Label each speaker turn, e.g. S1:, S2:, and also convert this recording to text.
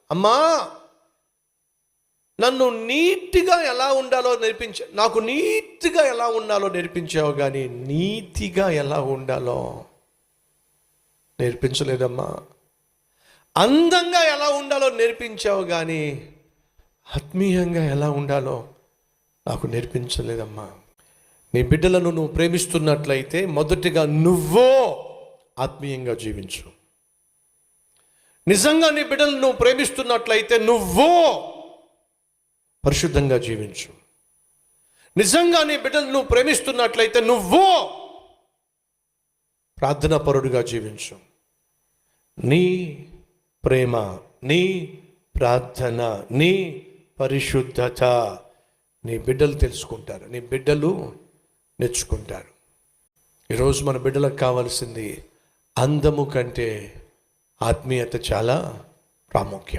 S1: అమ్మా నన్ను నీట్గా ఎలా ఉండాలో నాకు నీట్గా ఎలా ఉండాలో నేర్పించావు, కానీ నీతిగా ఎలా ఉండాలో నేర్పించలేదమ్మా. అందంగా ఎలా ఉండాలో నేర్పించావు, కానీ ఆత్మీయంగా ఎలా ఉండాలో నాకు నేర్పించలేదమ్మా. నీ బిడ్డలను నువ్వు ప్రేమిస్తున్నట్లయితే మొదటిగా నువ్వో ఆత్మీయంగా జీవించు. నిజంగా నీ బిడ్డలను నువ్వు ప్రేమిస్తున్నట్లయితే నువ్వో పరిశుద్ధంగా జీవించు. నిజంగా నీ బిడ్డలను నువ్వు ప్రేమిస్తున్నట్లయితే నువ్వో ప్రార్థనాపరుడుగా జీవించు. నీ ప్రేమ, నీ ప్రార్థన, నీ పరిశుద్ధత నీ బిడ్డలు తెలుసుకుంటారు, నీ బిడ్డలు నేర్చుకుంటారు. ఈరోజు మన బిడ్డలకు కావాల్సింది అందము కంటే ఆత్మీయత చాలా ప్రాముఖ్యం.